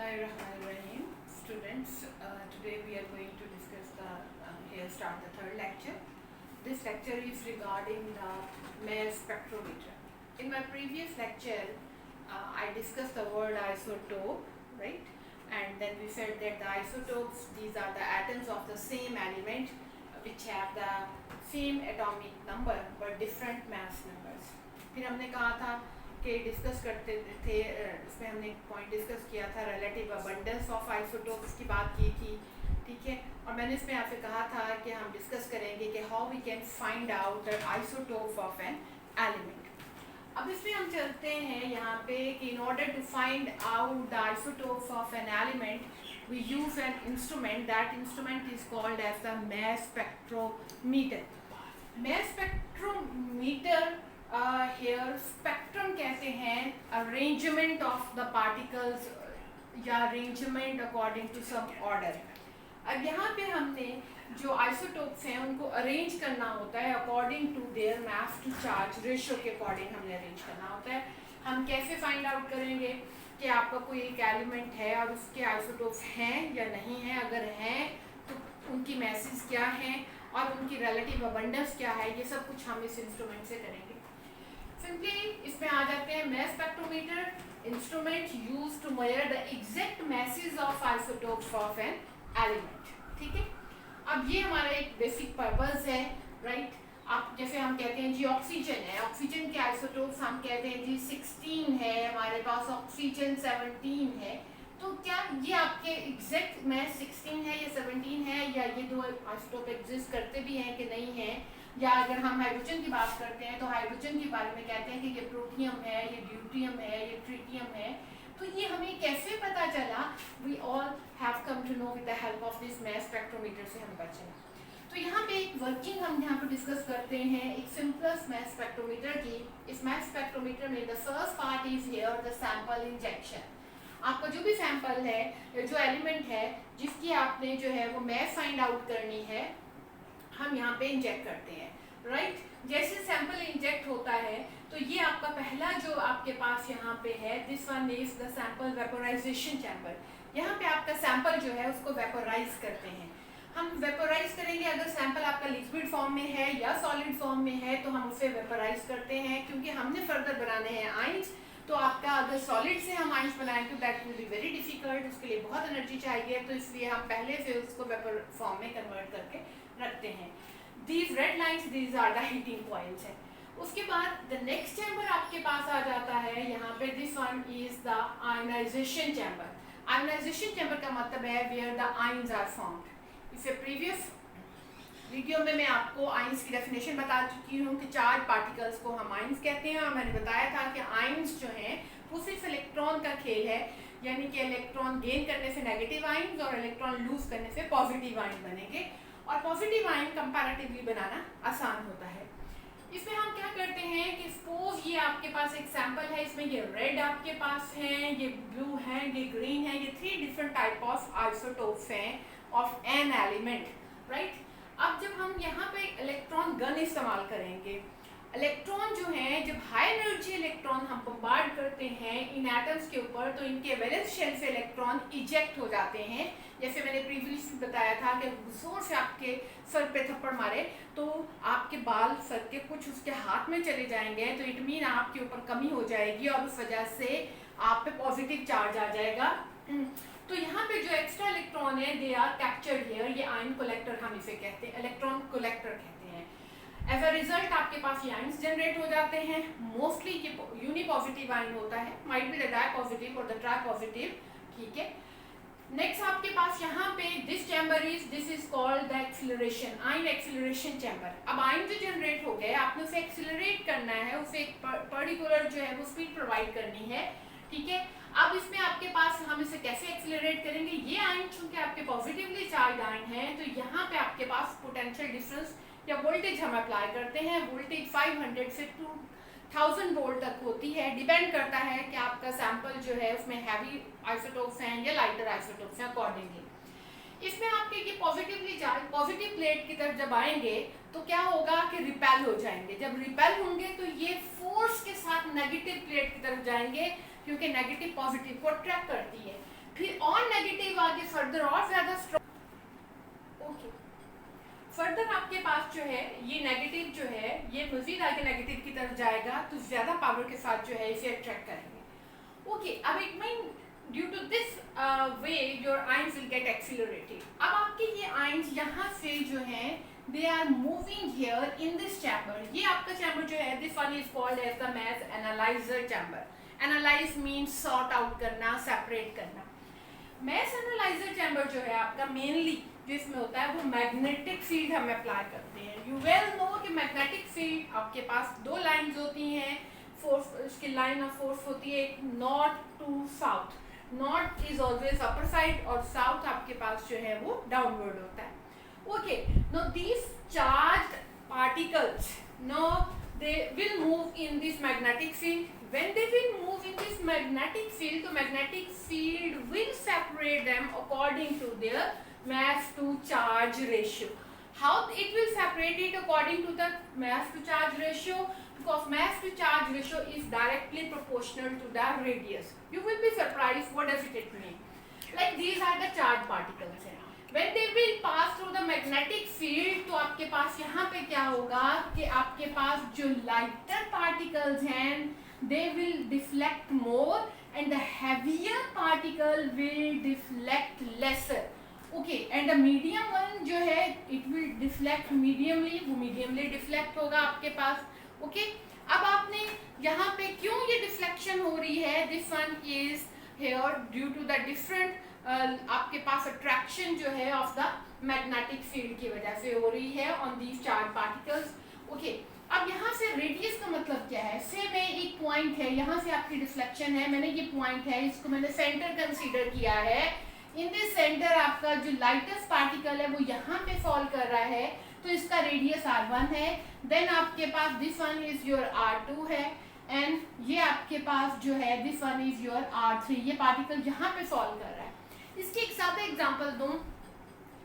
Bismillahirrahmanirrahim. Students, today we are going to discuss here start the third lecture. This lecture is regarding the Mayer spectrometer. In my previous lecture, I discussed the word isotope, right? And then we said that the isotopes, these are the atoms of the same element which have the same atomic number but different mass numbers. फिर हमने कहा था कि discuss करते थे, इसमें हमने एक पॉइंट डिस्कस किया था रिलेटिव अबंडेंस ऑफ आइसोटोप्स की बात की थी, ठीक है। और मैंने इसमें आपसे कहा था कि हम डिस्कस करेंगे कि how we can find out the isotope of an element. अब इसमें हम चलते हैं यहाँ पे कि in order to find out the isotopes of an element we use an instrument, that instrument is called as the Mayer spectrometer. Mayer spectrometer here spectrum कहते हैं अरेंजमेंट ऑफ द पार्टिकल्स या arrangement according to some order. अब यहाँ पे हमने जो isotopes हैं उनको अरेंज करना होता है according to their mass to charge ratio के अकॉर्डिंग हमने अरेंज करना होता है। हम कैसे फाइंड आउट करेंगे कि आपका कोई एक एलिमेंट है और उसके आइसोटोप्स हैं या नहीं हैं, अगर हैं तो उनकी मैसेज क्या हैं और उनकी रिलेटिव अबंडेंस क्या है, ये सब कुछ हम इस इंस्ट्रूमेंट से करेंगे। सिंपली इसमें आ जाते हैं Mayer spectrometer instrument use to measure the exact masses of isotopes of an element, ठीक है। अब ये हमारा एक बेसिक पर्पस है, राइट। आप जैसे हम कहते हैं जी ऑक्सीजन है, ऑक्सीजन के आइसोटोप्स हम कहते हैं जी 16 है, हमारे पास ऑक्सीजन 17 है। तो क्या ये आपके एग्जैक्ट मैच 16 है या 17 है, या ये दो आइसोटोप एग्जिस्ट करते भी हैं कि नहीं है, या अगर हम हाइड्रोजन की बात करते हैं तो हाइड्रोजन के बारे में कहते हैं कि ये प्रोटियम है, ये ड्यूटियम है, ये ट्रिटियम है। तो ये हमें कैसे पता चला? We all have come to know with the help of this Mayer spectrometer से हमें पता चला। तो यहाँ पे एक वर्किंग हम यहाँ पे डिस्कस करते हैं एक सिंपलेस्ट Mayer spectrometer की। इस Mayer spectrometer में the first part is here the sample injection. आपका जो भी सैंपल है, जो एलिमेंट है जिसकी आपने जो है वो मैस फाइंड आउट करनी है, हम यहाँ पे इंजेक्ट करते हैं, राइट। जैसे सैंपल इंजेक्ट होता है तो ये आपका पहला जो आपके पास यहाँ पे है, this one is the sample vaporisation chamber. यहाँ पे आपका सैंपल जो है उसको वेपोराइज करते हैं। हम वेपोराइज करेंगे, अगर सैंपल आपका लिक्विड फॉर्म में है या सॉलिड फॉर्म में है तो हम उसे वेपोराइज करते हैं, क्योंकि हमने फर्दर बनाने हैं आइंस। तो आपका अगर सॉलिड से हम आइंस बनाएं तो that will be very difficult, उसके लिए बहुत एनर्जी चाहिए, तो इसलिए हम पहले से उसको वेपर फॉर्म में कन्वर्ट करके रखते हैं। These red lines, these are the heating points है। उसके बाद द नेक्स्ट चैम्बर आपके पास आ जाता है यहाँ पे, this one is the ionisation chamber. Ionisation chamber का मतलब है where the ions are formed. इससे प्रीवियस वीडियो में मैं आपको आयंस की डेफिनेशन बता चुकी हूँ कि चार्ज पार्टिकल्स को हम आयंस कहते हैं, और मैंने बताया था कि आयंस जो हैं वो सिर्फ इलेक्ट्रॉन का खेल है, यानी कि इलेक्ट्रॉन गेन करने से नेगेटिव आयंस और इलेक्ट्रॉन लूज करने से पॉजिटिव आयन बनेंगे, और पॉजिटिव आयन कंपैरेटिवली बनाना आसान होता है। इसमें हम क्या करते हैं कि सपोज ये आपके पास एक सैंपल है, इसमें ये रेड आपके पास है, ये ब्लू है, ये ग्रीन है, ये 3 डिफरेंट टाइप ऑफ आइसोटोप्स हैं ऑफ एन एलिमेंट, राइट। अब जब हम यहाँ पे इलेक्ट्रॉन गन इस्तेमाल करेंगे, इलेक्ट्रॉन जो है, जब हाई एनर्जी इलेक्ट्रॉन हम बम्बार्ड करते हैं इन एटम्स के ऊपर, तो इनके वैलेंस शेल से इलेक्ट्रॉन इजेक्ट हो जाते हैं। जैसे मैंने प्रीवियसली बताया था कि जोर से आपके सर पे थप्पड़ मारे तो आपके बाल सर के कुछ उसके हाथ में चले जाएंगे, तो इट मीन आपके ऊपर कमी हो जाएगी और उस वजह से आप पे पॉजिटिव चार्ज आ जाएगा। तो यहाँ पे जो एक्स्ट्रा इलेक्ट्रॉन है दे आर कैप्चर्ड हियर, ये आयन कलेक्टर हम इसे कहते हैं, इलेक्ट्रॉन कलेक्टर कहते हैं। एज अ रिजल्ट आपके पास ये आयंस जनरेट हो जाते हैं। मोस्टली ये यूनिपॉजिटिव आयन होता है, माइट बी द डाइपॉजिटिव और द ट्राइपॉजिटिव, ठीक है। नेक्स्ट आपके पास यहाँ पे this chamber is, this is called the acceleration, ion acceleration chamber. अब आयन जो जनरेट हो गए, आपने उसे एक्सीलरेट करना है, उसे एक पर्टिकुलर जो है वो स्पीड प्रोवाइड करनी है, ठीक है। अब इसमें आपके पास हम इसे कैसे एक्सीलरेट करेंगे, ये आयन चूंकि आपके पॉजिटिवली चार्ज आयन है, तो यहाँ पे आपके पास पोटेंशियल डिफरेंस या वोल्टेज हम अप्लाई करते हैं। वोल्टेज 500 से 2000 वोल्ट तक होती है, डिपेंड करता है कि आपका सैंपल जो है उसमें हैवी आइसोटोप्स हैं या लाइटर आइसोटोप्स हैं अकॉर्डिंगली। इसमें आपके ये पॉजिटिवली चार्ज पॉजिटिव प्लेट की तरफ जब आएंगे तो क्या होगा कि रिपेल हो जाएंगे। जब रिपेल होंगे तो ये फोर्स के साथ नेगेटिव प्लेट की तरफ जाएंगे, क्योंकि नेगेटिव पॉजिटिव को अट्रैक्ट करती है। फिर नेगेटिव आगे फर्दर और ज्यादा स्ट्रॉन्ग, ओके, फर्दर आपके पास जो है ये नेगेटिव जो है ये मजीद आगे नेगेटिव की तरफ जाएगा तो ज्यादा पावर के साथ जो है इसे अट्रैक्ट करेंगे। ओके, अब it mean due to this way your ions will get accelerated. अब आपके ये आयंस यहाँ से जो है they are moving here in this chamber. ये आपका चैम्बर जो है this one is called as the mass analyser chamber. Analyse means sort out करना, सेपरेट करना। मास एनालाइजर चैम्बर जो है आपका मेनली जो इसमें होता है वो मैग्नेटिक फील्ड हम अप्लाई करते हैं। यू वेल नो कि मैग्नेटिक फील्ड आपके पास दो लाइंस होती हैं, फोर्स, इसकी लाइन ऑफ फोर्स होती है एक north to south. North is always upper side और साउथ आपके पास जो है वो डाउनवर्ड होता है। Okay, no these charged particles, no they will move in this magnetic field. When they will move in this magnetic field, the magnetic field will separate them according to their mass to charge ratio. How it will separate it according to the mass to charge ratio? Because mass to charge ratio is directly proportional to the radius. You will be surprised, what does it mean? Like these are the charged particles. When they will pass through the magnetic field, तो आपके पास यहाँ पे क्या होगा कि आपके पास जो lighter particles हैं they will deflect more and the heavier particle will deflect lesser. Okay, and the medium one जो है it will deflect mediumly, वो mediumly deflect होगा आपके पास. Okay, अब आपने यहाँ पे क्यों ये deflection हो रही है? This one is here due to the different आपके पास अट्रैक्शन जो है ऑफ द मैग्नेटिक फील्ड की वजह से हो रही है on these charge particles. Okay, अब यहाँ से रेडियस का मतलब क्या है? से मैं एक पॉइंट है, यहाँ से आपकी डिफ्लेक्शन है, मैंने ये पॉइंट है, इसको मैंने सेंटर कंसीडर किया है। इन दिस सेंटर आपका जो लाइटेस्ट पार्टिकल है वो यहाँ पे फॉल कर रहा है, तो इसका रेडियस r1 है। देन आपके पास this one is your r2 है एंड ये आपके पास जो है this one is your r3। ये पार्टिकल यहाँ पे फॉल कर रहा है। इसकी एक सादा एग्जांपल दूं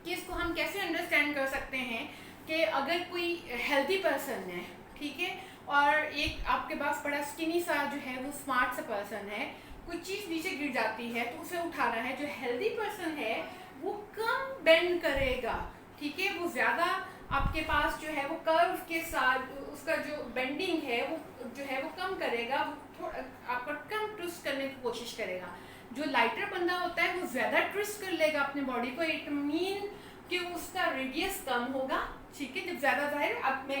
कि इसको हम कैसे अंडरस्टैंड कर सकते हैं कि अगर कोई हेल्दी पर्सन है, ठीक है, और एक आपके पास बड़ा स्किनी सा जो है वो स्मार्ट सा पर्सन है, कोई चीज़ नीचे गिर जाती है तो उसे उठाना है। जो हेल्दी पर्सन है वो कम बेंड करेगा, ठीक है, वो ज़्यादा आपके पास जो है वो कर्व के साथ उसका जो बेंडिंग है वो जो है वो कम करेगा, वो थोड़ा आपका कम ट्विस्ट करने की कोशिश करेगा। जो लाइटर बंदा होता है वो ज़्यादा ट्विस्ट कर लेगा अपने बॉडी को, इट मीन कि उसका रेडियस कम होगा, ठीक है। जब ज़्यादा जाहिर, अब मैं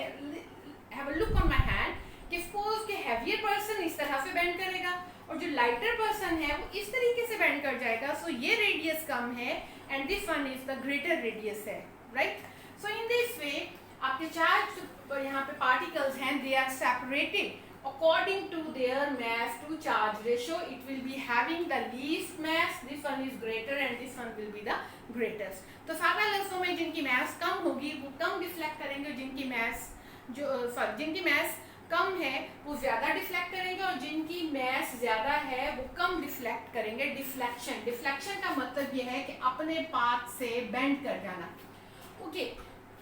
have a look on my hand कि सपोज कि हैवियर पर्सन इस तरह से बेंड करेगा और जो लाइटर पर्सन है वो इस तरीके से बेंड कर जाएगा, सो ये रेडियस कम है and this one is the greater radius है, right. So in this way आपके चार्ज यहाँ पे पार्टिकल्स हैं, they are separated according to their mass to charge ratio. It will be having the least mass, this one is greater and this one will be the greatest. तो सादा लफ्ज़ों में जिनकी mass कम होगी वो कम डिफ्लेक्ट करेंगे, जिनकी mass जिनकी mass कम है वो ज़्यादा डिफ्लेक्ट करेंगे और जिनकी mass ज़्यादा है वो कम डिफ्लेक्ट करेंगे। डिफ्लेक्शन का मतलब ये है कि अपने पाथ से बेंड कर जाना। Okay,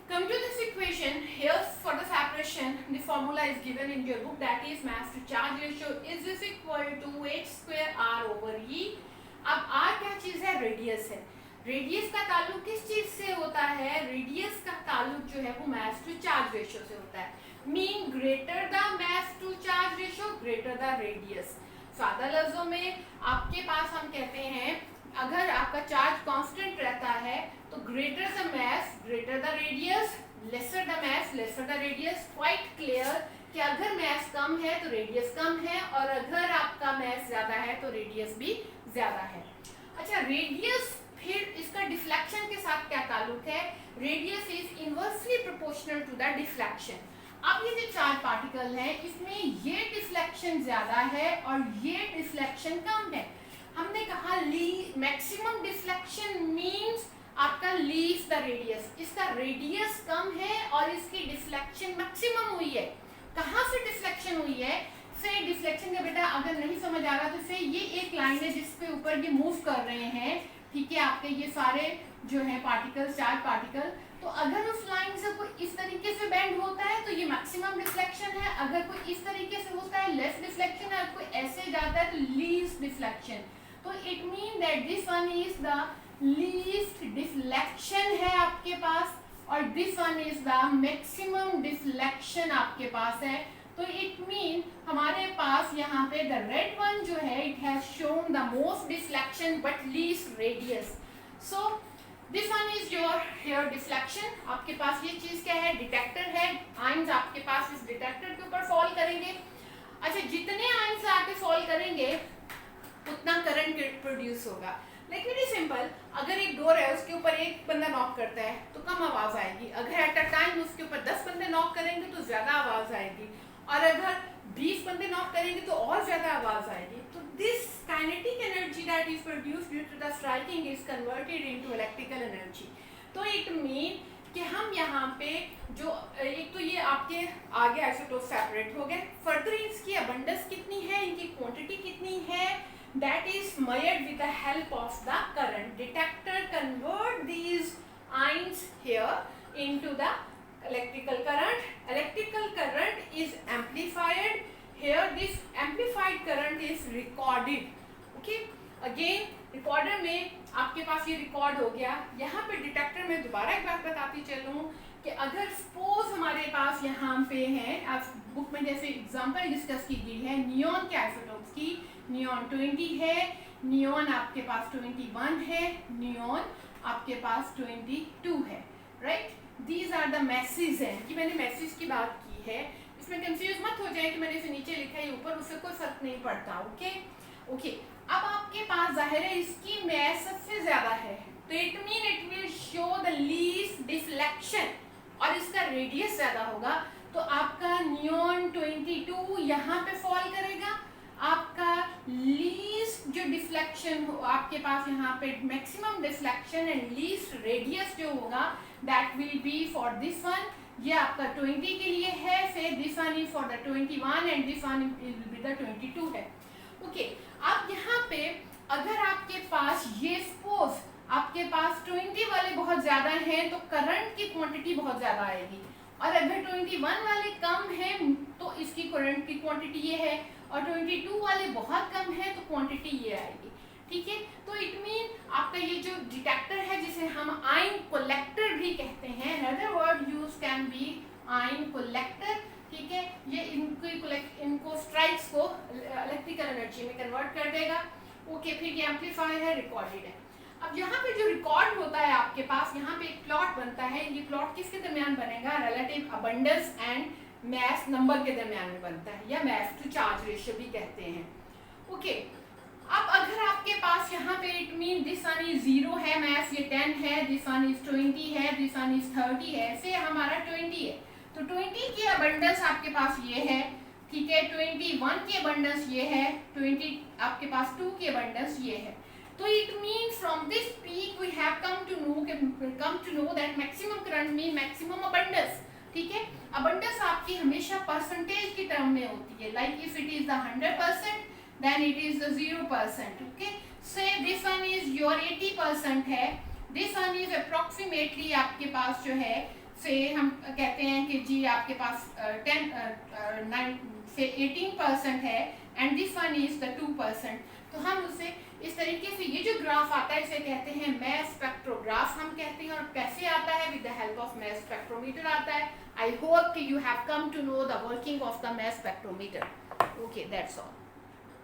come to this equation here for the separation. The formula is given in your book, that is mass to charge ratio is equal to h square r over e. अब r क्या चीज़ है? Radius है। Radius का ताल्लुक किस चीज़ से होता है? रेडियस का ताल्लुक जो है वो मास टू चार्ज रेशियो से होता है। Mean greater the mass to charge ratio greater the radius. सादा लफ्जों में आपके पास हम कहते हैं अगर आपका चार्ज कांस्टेंट रहता है तो greater the mass greater the radius, lesser the mass lesser the radius. Quite clear कि अगर मास कम है तो रेडियस कम है और अगर आपका मास ज़्यादा है तो रेडियस भी ज़्यादा है। अच्छा, रेडियस फिर इसका डिफ्लेक्शन के साथ क्या ताल्लुक है? Radius is inversely proportional to the deflection. अब ये जो चार्ज पार्टिकल है इसमें ये डिफ्लेक्शन ज़्यादा है और ये डिफ्लेक्शन कम है। हमने कहा मैक्सिमम डिफ्लेक्शन मींस आपका लीव द रेडियस, इसका रेडियस कम है और इसकी डिफ्लेक्शन मैक्सिमम हुई है। कहाँ से डिफ्लेक्शन हुई है? से डिफ्लेक्शन का बेटा अगर नहीं समझ आ रहा तो से ये एक लाइन है जिसपे ऊपर ये मूव कर रहे हैं, ठीक है, आपके ये सारे जो है पार्टिकल्स, चार्ज पार्टिकल, तो अगर उस लाइन से कोई इस तरीके से बेंड होता है तो ये मैक्सिमम डिफ्लेक्शन है, अगर कोई इस तरीके से होता है लेस डिफ्लेक्शन है, कोई ऐसे जाता है तो लीस्ट डिफ्लेक्शन। तो it mean that this one is the least deflection है आपके पास, और this one is the maximum deflection आपके पास है। तो इट मीन हमारे पास यहाँ पे द रेड वन जो है it has shown the most deflection but least radius. So this one is your higher deflection. आपके पास ये चीज क्या है, डिटेक्टर है, आइंस आपके पास इस डिटेक्टर के ऊपर फॉल करेंगे। अच्छा, जितने आइंस आके फॉल करेंगे उतना करंट प्रोड्यूस होगा। लाइक वेरी सिंपल, अगर एक डोर है उसके ऊपर एक बंदा नॉक करता है तो कम आवाज आएगी, अगर एट अ टाइम उसके ऊपर 10 बंदे नॉक करेंगे तो ज्यादा आवाज आएगी, और अगर 20 बंदे नॉक करेंगे तो और ज्यादा आवाज आएगी। तो this kinetic energy that is produced due to the striking is converted into electrical energy. तो इट मीन कि हम यहाँ पे जो एक तो ये आपके आगे आइसोटोप सेपरेट हो गए, फर्दर इसकी अबंडेंस कितनी है, इनकी क्वांटिटी कितनी है, that is measured with the help of the current. Detector convert these ions here into the electrical current. Electrical current is amplified here. This amplified current is recorded. Okay, again recorder में आपके पास ये record हो गया। यहाँ पे detector में दोबारा एक बात बताती चलूँ कि अगर सपोज हमारे पास यहाँ पे है, आप बुक में जैसे एग्जांपल डिस्कस की गई है नियॉन के आइसोटोप्स की, नियॉन 20 है, नियॉन आपके पास 21 है, नियॉन आपके पास 22 है, right. These are the masses हैं कि मैंने मैसेज की बात की है, इसमें कंफ्यूज मत हो जाए कि मैंने इसे नीचे लिखा है ऊपर, उससे कोई फर्क नहीं पड़ता। ओके ओके, अब आपके पास जाहिर है इसकी मैस सबसे ज्यादा है, तो it mean it will show the least deflection, और इसका रेडियस ज्यादा होगा, तो आपका नियॉन 22 यहाँ पे फॉल करेगा। आपका लीस्ट जो डिफ्लेक्शन हो आपके पास यहाँ पे maximum deflection and least radius जो होगा that will be for this one, ये आपका 20 के लिए है, फिर this one is for the 21 and this one will be the 22 है। ओके, अब यहाँ पे अगर आपके पास ये सपोज आपके पास 20 वाले बहुत ज्यादा हैं तो करंट की क्वांटिटी बहुत ज्यादा आएगी, और अगर 21 वाले कम हैं तो इसकी करंट की क्वांटिटी ये है, और 22 वाले बहुत कम है तो क्वांटिटी ये आएगी। ठीक है, तो इट मीन आपका ये जो डिटेक्टर है जिसे हम आयन कलेक्टर भी कहते हैं, another word use can be ion collector. ठीक है, ये इनको स्ट्राइक्स को इलेक्ट्रिकल एनर्जी में कन्वर्ट कर देगा। ओके, फिर ये एम्पलीफायर है, रिकॉर्डेड है। अब यहाँ पे जो रिकॉर्ड होता है आपके पास, यहाँ पे एक प्लॉट बनता है, ये प्लॉट किसके दरमियान बनेगा, relative abundance and mass number के दरमियान में बनता है, या मैस टू चार्ज रेशियो भी कहते हैं। ओके, अब अगर आपके पास यहाँ पे it mean this one is 0 है मैस, ये 10 है, दिस वन इज 20 है, दिस वन इज 30 है, ऐसे हमारा 20 है, तो 20 की अबंडेंस आपके पास ये है। ठीक है, 21 की अबंडेंस ये है, 20 आपके पास 2 की अबंडेंस ये है। तो it mean from this peak we have come to know that maximum current mean maximum abundance. ठीक है, अबंडेंस आपकी हमेशा परसेंटेज की टर्म में होती है, like if it is the 100% then it is the 0%। Okay, say this one is your 80% है, this one is approximately आपके पास जो है से हम कहते हैं कि जी आपके पास 18% है, and this one is the 2%। तो हम उसे इस तरीके से, ये जो ग्राफ आता है इसे कहते हैं मैस स्पेक्ट्रोग्राफ हम कहते हैं, और कैसे आता है, with the help of mass spectrometer आता है। आई होप कि you have come to know the working of the mass spectrometer. Okay, that's all.